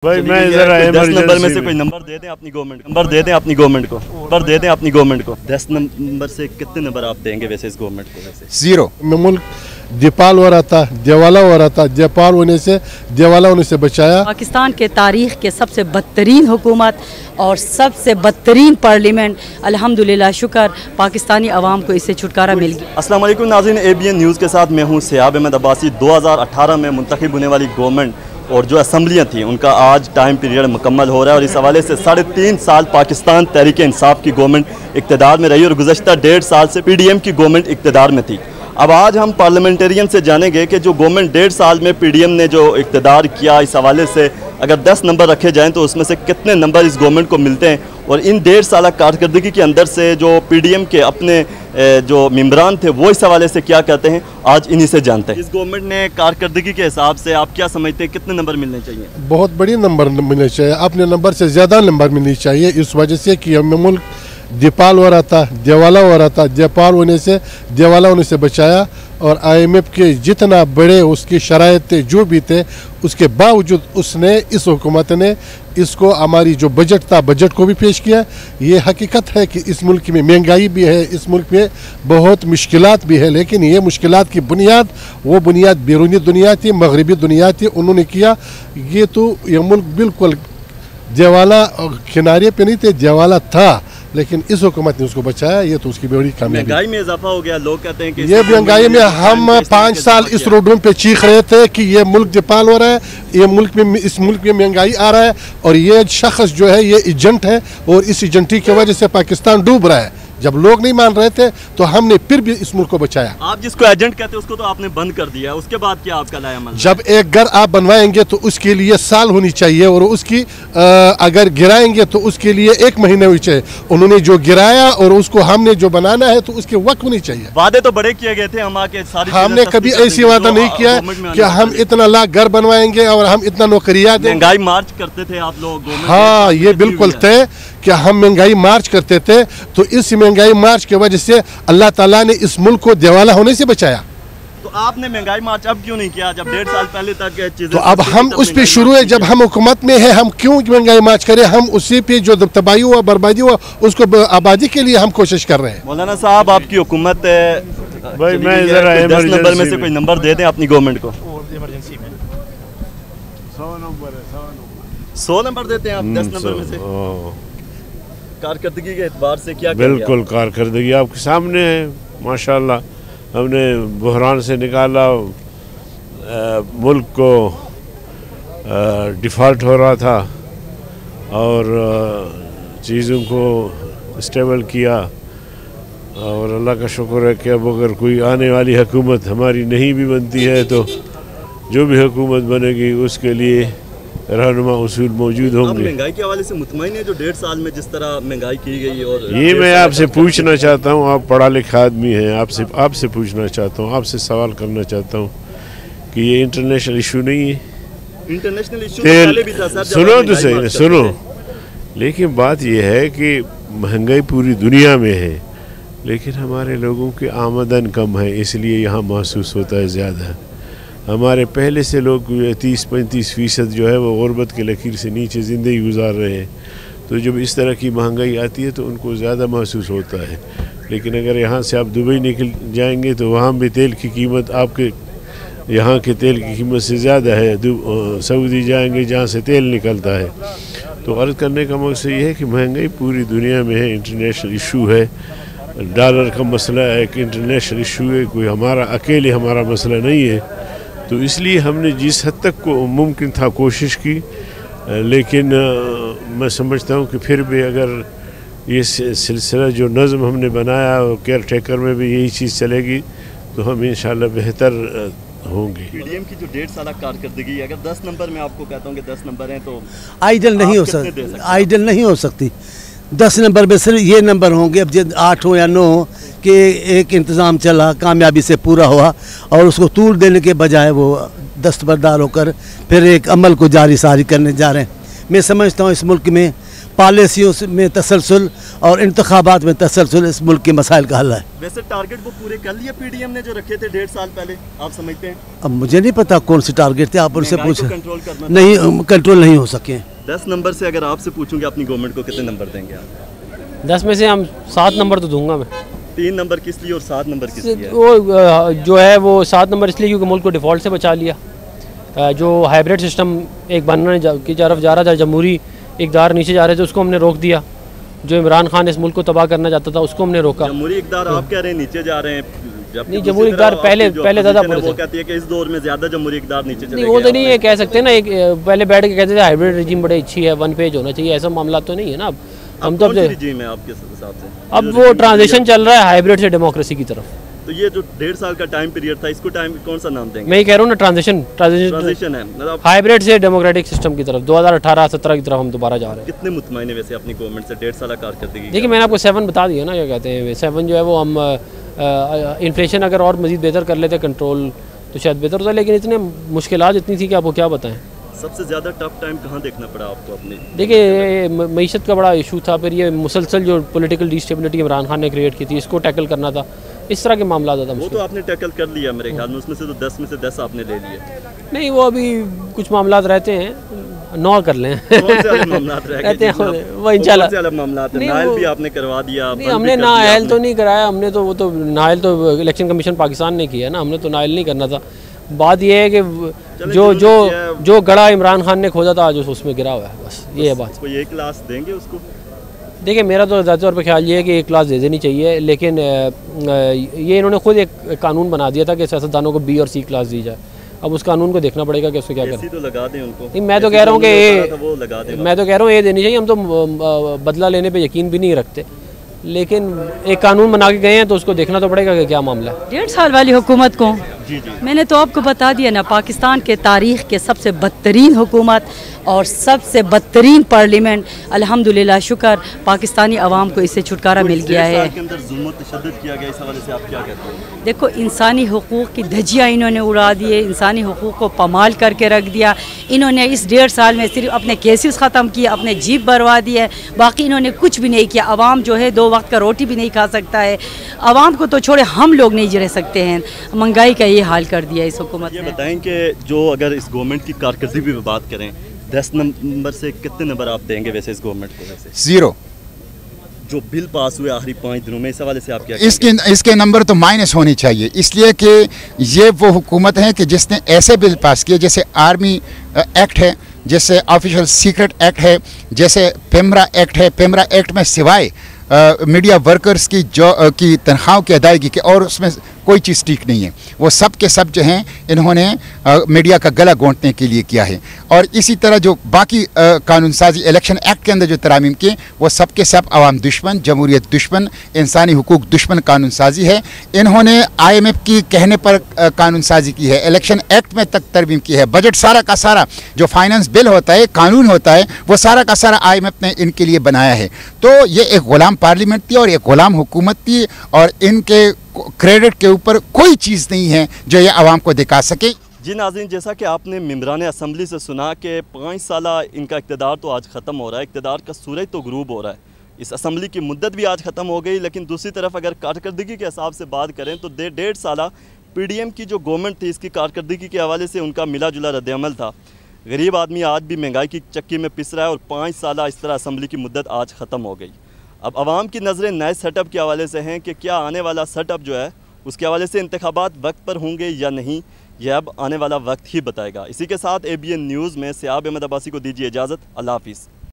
भाई मैं जरा 10 नंबर में से कोई नंबर दे दें अपनी गवर्नमेंट को, नंबर दे दें अपनी गवर्नमेंट को, नंबर दे दें अपनी गवर्नमेंट को। 10 नंबर से कितने नंबर आप देंगे वैसे इस गवर्नमेंट को? वैसे जीरो। मुल्क दीपाल हो रहा था, दिवाला हो रहा था, दीपाल होने से दिवाला होने से बचाया। पाकिस्तान के तारीख के सबसे बदतरीन हुकूमत और सबसे बदतरीन पार्लियामेंट, अल्हम्दुलिल्लाह शुक्र पाकिस्तानी अवाम को इससे छुटकारा मिल गया। अस्सलाम वालेकुम नाज़रीन, ABN न्यूज़ के साथ मैं हूँ सियाब अहमद अब्बासी। 2018 में मुंतखब होने वाली गवर्नमेंट और जो असम्बलियाँ थी उनका आज टाइम पीरियड मुकम्मल हो रहा है और इस हवाले से 3.5 साल पाकिस्तान तहरीक इंसाफ की गवर्नमेंट इक़्तिदार में रही और गुज़श्ता 1.5 साल से PDM की गवर्नमेंट इक़्तिदार में थी। अब आज हम पार्लियामेंटेरियन से जानेंगे कि जो गवर्नमेंट 1.5 साल में PDM ने जो इक़्तिदार किया, इस हवाले से अगर 10 नंबर रखे जाएँ तो उसमें से कितने नंबर इस गवर्नमेंट को मिलते हैं और इन 1.5 साल कारकर्दगी के अंदर से जो PDM के अपने जो मेंबरान थे वो इस हवाले से क्या कहते हैं, आज इन्हीं से जानते हैं। इस गवर्नमेंट ने कारकर्दगी के हिसाब से आप क्या समझते हैं कितने नंबर मिलने चाहिए? बहुत बड़ी नंबर मिलने चाहिए, अपने नंबर से ज़्यादा नंबर मिलनी चाहिए। इस वजह से कि मुल्क दीपाल हो रहा था, दिवाला हो रहा था, दीपाल होने से दिवाला होने से बचाया और IMF के जितना बड़े उसकी शराइत थे जो भी थे उसके बावजूद उसने इस हुकूमत ने इसको हमारी जो बजट था बजट को भी पेश किया। ये हकीकत है कि इस मुल्क में महंगाई भी है, इस मुल्क में बहुत मुश्किलात भी है, लेकिन ये मुश्किलात की बुनियाद वो बुनियाद बैरूनी दुनिया थी, मगरबी दुनिया थी, उन्होंने किया। ये तो ये मुल्क बिल्कुल दिवाला किनारे पे नहीं थे, दिवाला था, लेकिन इस हुकूमत ने उसको बचाया। ये तो उसकी बड़ी कामयाबी। महंगाई में इजाफा हो गया, लोग कहते हैं कि ये महंगाई में हम 5 साल इस रोडों पे चीख रहे थे कि ये मुल्क दीपाल हो रहा है, ये मुल्क में इस मुल्क में महंगाई आ रहा है और ये शख्स जो है ये एजेंट है और इस एजेंटी की वजह से पाकिस्तान डूब रहा है। जब लोग नहीं मान रहे थे तो हमने फिर भी इस मुल्क को बचाया। आप जिसको एजेंट कहते हैं उसको तो आपने बंद कर दिया, उसके बाद क्या आपका लाया अमल? जब एक घर आप बनवाएंगे तो उसके लिए साल होनी चाहिए और उसकी अगर गिराएंगे तो उसके लिए 1 महीने होनी चाहिए। उन्होंने जो गिराया और उसको हमने जो बनाना है तो उसके वक्त होनी चाहिए। वादे तो बड़े किए गए थे, हम आके सारी हमने कभी ऐसी वादा नहीं किया कि हम इतना लाख घर बनवाएंगे और हम इतना नौकरियां देंगे। महंगाई मार्च करते थे आप लोग? हाँ, ये बिल्कुल थे कि हम महंगाई मार्च करते थे, तो इस महंगाई मार्च की वजह से अल्लाह ताला ने इस मुल्क को दिवाला होने से बचाया। तो आपने महंगाई मार्च अब क्यों नहीं किया जब 1.5 साल पहले तक चीजें? तो अब हम उस पे शुरू है, जब हम हुकूमत में है हम क्यों महंगाई मार्च करें? हम उसी पे जो तबाही हुआ बर्बादी हुआ उसको आबादी के लिए हम कोशिश कर रहे हैं। मौलाना साहब, आपकी हुकूमत भाई मैं जरा 10 नंबर में से कोई नंबर दे दें अपनी गवर्नमेंट को। 100 नंबर देते हैं आप 10 नंबर में से? कारकर्दगी के एतबार से क्या? बिल्कुल कारकर्दगी आपके सामने है माशाल्लाह। हमने बहरान से निकाला, मुल्क को डिफ़ॉल्ट हो रहा था और चीज़ों को स्टेबल किया और अल्लाह का शुक्र है कि अब अगर कोई आने वाली हुकूमत हमारी नहीं भी बनती है तो जो भी हुकूमत बनेगी उसके लिए रहनुमा उसूल मौजूद होंगे। महंगाई के हवाले से मुतमईन है जो 1.5 साल में जिस तरह महंगाई की गई? और ये मैं आपसे पूछना चाहता हूँ, आप पढ़ा लिखा आदमी हैं, आपसे पूछना चाहता हूँ, आपसे सवाल करना चाहता हूँ कि ये इंटरनेशनल इशू नहीं है? इंटरनेशनल इशू पहले भी था सर। सुनो तो सही, सुनो, लेकिन बात ये है कि महंगाई पूरी दुनिया में है लेकिन हमारे लोगों की आमदन कम है, इसलिए यहाँ महसूस होता है ज़्यादा। हमारे पहले से लोग 30-35% जो है वो गुर्बत के लकीर से नीचे ज़िंदगी गुजार रहे हैं, तो जब इस तरह की महंगाई आती है तो उनको ज़्यादा महसूस होता है। लेकिन अगर यहाँ से आप दुबई निकल जाएंगे तो वहाँ भी तेल की कीमत आपके यहाँ के तेल की कीमत से ज़्यादा है। सऊदी जाएंगे जहाँ से तेल निकलता है। तो अर्ज़ करने का मकसद ये है कि महंगाई पूरी दुनिया में है, इंटरनेशनल इशू है। डॉलर का मसला एक इंटरनेशनल इशू है, कोई हमारा अकेले हमारा मसला नहीं है। तो इसलिए हमने जिस हद तक को मुमकिन था कोशिश की, लेकिन मैं समझता हूँ कि फिर भी अगर ये सिलसिला जो नज़म हमने बनाया और केयर टेकर में भी यही चीज़ चलेगी तो हम इंशाल्लाह बेहतर होंगे। PDM की जो 1.5 साल कारकर्दगी, अगर 10 नंबर में आपको कहता हूँ कि 10 नंबर हैं तो आइडल नहीं हो सकती, आइडल नहीं हो सकती। 10 नंबर में सिर्फ ये नंबर होंगे, अब 8 हो या 9 हो कि एक इंतज़ाम चला कामयाबी से पूरा हुआ और उसको तूल देने के बजाय वो दस्तबरदार होकर फिर एक अमल को जारी सारी करने जा रहे हैं। मैं समझता हूँ इस मुल्क में पॉलिसियों में तसलसल और इंतखाबात में तसलसल इस मुल्क के मसाइल का हल है। वैसे टारगेट वो पूरे कर लिए पीडीएम ने जो रखे थे 1.5 साल पहले, आप समझते हैं? अब मुझे नहीं पता कौन से टारगेट थे, आप उनसे पूछें। कंट्रोल करना नहीं, कंट्रोल नहीं हो सके। 10 नंबर से अगर आपसे पूछूंगी अपनी गवर्नमेंट को कितने नंबर देंगे आप? 10 में से हम 7 नंबर तो दूंगा मैं। 3 नंबर किस लिए और 7 नंबर किस लिए? वो जो है वो 7 नंबर इसलिए क्योंकि मुल्क को डिफ़ॉल्ट से बचा लिया। जो हाइब्रिड सिस्टम एक बनने की तरफ जा रहा था, जमहूरी इक़्तिदार नीचे जा रहे थे, उसको हमने रोक दिया। जो इमरान खान इस मुल्क को तबाह करना चाहता था उसको हमने रोका। जमहूरी इक़्तिदार आप कह रहे हैं नीचे जा रहे हैं, नहीं जमहूरी इक़्तिदार पहले ज़्यादा बुरे थे। वो कहती है कि इस दौर में ज़्यादा जमहूरी इक़्तिदार नीचे चले गए। वो तो नहीं है कह सकते ना, एक पहले बैठ के कहते थे हाइब्रिड रजीम बड़ी अच्छी है, 1 पेज होना चाहिए, ऐसा मामला तो नहीं है ना। अब हम तो रजीम है आपके हिसाब से? अब वो ट्रांजिशन चल रहा है हाइब्रिड से डेमोक्रेसी की तरफ। तो ये जो 1.5 साल का टाइम पीरियड था, इसको टाइम कौन सा नाम देंगे? मैं ही कह रहा हूँ ना, ट्रांजिशन है मतलब हाइब्रिड से डेमोक्रेटिक सिस्टम की तरफ 2018-17 की तरफ हम दोबारा जा रहे हैं। कितने मुतमईन है वैसे अपनी गवर्नमेंट से 1.5 साल कारकर्दगी? देखिए मैंने आपको 7 बता दिया ना, क्या कहते हैं 7 जो है वो हम इन्फ्लेशन अगर और मज़ीद बेहतर कर लेते कंट्रोल तो शायद बेहतर होता, लेकिन इतने मुश्किलात इतनी थी कि आपको क्या बताएं। सबसे ज़्यादा टफ टाइम कहाँ देखना पड़ा आपको अपने? देखिए मईशत का बड़ा इशू था, फिर ये मुसलसल जो पॉलिटिकल डिस्टेबिलिटी इमरान खान ने क्रिएट की थी, इसको टैकल करना था। इस तरह के मामला था। वो तो आपने टैकल कर लिया मेरे ख्याल में, उसमें से तो 10 में से 10 आपने ले लिए। नहीं वो अभी कुछ मामला रहते हैं, 9 कर लें। रहते हैं वो इंशाल्लाह मामलात नायल भी आपने करवा दिया। हमने नायल तो नहीं कराया, हमने तो वो तो नायल तो इलेक्शन कमीशन पाकिस्तान ने किया ना, हमने तो नायल नहीं करना था। बात ये है कि जो गड़ा इमरान खान ने खोदा था आज उसमें गिरा हुआ है, बस ये है बात। कोई एक क्लास देंगे उसको? देखिए मेरा तो ज़्यादा तौर पर ख्याल ये है कि एक क्लास दे देनी चाहिए, लेकिन ये इन्होंने खुद एक कानून बना दिया था कि सियासतदानों को B और C क्लास दी जाए। अब उस कानून को देखना पड़ेगा कि उसको क्या करें। तो लगा दें उनको। नहीं मैं तो कह रहा हूँ कि ये देनी चाहिए। हम तो बदला लेने पे यकीन भी नहीं रखते, लेकिन एक कानून बना के गए हैं तो उसको देखना तो पड़ेगा कि क्या मामला है। 1.5 साल वाली हुकूमत को मैंने तो आपको बता दिया ना, पाकिस्तान के तारीख़ के सबसे बदतरीन हुकूमत और सबसे बदतरीन पार्लियामेंट। अल्हम्दुलिल्लाह शुक्र पाकिस्तानी अवाम को इससे छुटकारा मिल गया है। देखो इंसानी हुकूक़ की धज्जियाँ इन्होंने उड़ा दिए, इंसानी हुकूक़ को पमाल करके रख दिया। इन्होंने इस 1.5 साल में सिर्फ अपने केसेस ख़त्म किए, अपने जीप भरवा दिए, बाकी इन्होंने कुछ भी नहीं किया। अवाम जो है 2 वक्त का रोटी भी नहीं खा सकता है। अवाम को तो छोड़े हम लोग नहीं रह सकते हैं। महंगाई का ये हाल कर दिया इस हुकूमत ने। ये बताएं कि जो अगर इस गवर्नमेंट की कारकर्दगी पे बात करें, 10 नंबर से कितने नंबर आप देंगे वैसे इस गवर्नमेंट को? वैसे 0। जो बिल पास हुए आखिरी 5 दिनों में, इस हवाले से आप क्या इसके नंबर तो माइनस होने चाहिए, इसलिए कि ये वो हुकूमत है कि जिसने ऐसे बिल पास किए जैसे आर्मी एक्ट है, जैसे ऑफिशियल सीक्रेट एक्ट है, जैसे पेमरा एक्ट है। पेमरा एक्ट में सिवाय मीडिया वर्कर्स की की तनख्वाहों की अदायगी के और उसमें कोई चीज़ ठीक नहीं है। वो सब के सब जो हैं इन्होंने मीडिया का गला घोंटने के लिए किया है। और इसी तरह जो बाकी कानून साजी इलेक्शन एक्ट के अंदर जो तरामीम किए वो सब के सब अवाम दुश्मन, जमहूरियत दुश्मन, इंसानी हुकूक दुश्मन कानून साजी है। इन्होंने IMF की कहने पर कानून साजी की है, इलेक्शन एक्ट में तक तरमीम की है। बजट सारा का सारा जो फाइनेंस बिल होता है, कानून होता है, वो सारा का सारा IMF ने इनके लिए बनाया है। तो ये एक ग़ुलाम पार्लियामेंट थी और एक ग़ुलाम हुकूमत थी, और इनके क्रेडिट के ऊपर कोई चीज़ नहीं है जो ये आवाम को दिखा सके। जी नाज़रीन, जैसा कि आपने मेंबरान असम्बली से सुना कि 5 साल इनका इक़्तिदार तो आज ख़त्म हो रहा है, इक़्तिदार का सूरज तो गुरूब हो रहा है। इस असम्बली की मुद्दत भी आज ख़त्म हो गई, लेकिन दूसरी तरफ अगर कारकर्दगी के हिसाब से बात करें तो 1.5 साल PDM की जो गवर्नमेंट थी, इसकी कारकर्दगी के हवाले से उनका मिला जुला रद्द-ए-अमल था। गरीब आदमी आज भी महंगाई की चक्की में पिस रहा है, और 5 साल इस तरह असम्बली की मुद्दत आज ख़त्म हो गई। अब आवाम की नज़रें नए सेटअप के हवाले से हैं कि क्या आने वाला सेटअप जो है उसके हवाले से इंतखाबात वक्त पर होंगे या नहीं, यह अब आने वाला वक्त ही बताएगा। इसी के साथ ABN न्यूज़ में सियाब अहमद अब्बासी को दीजिए इजाज़त। अल्लाह हाफिज़।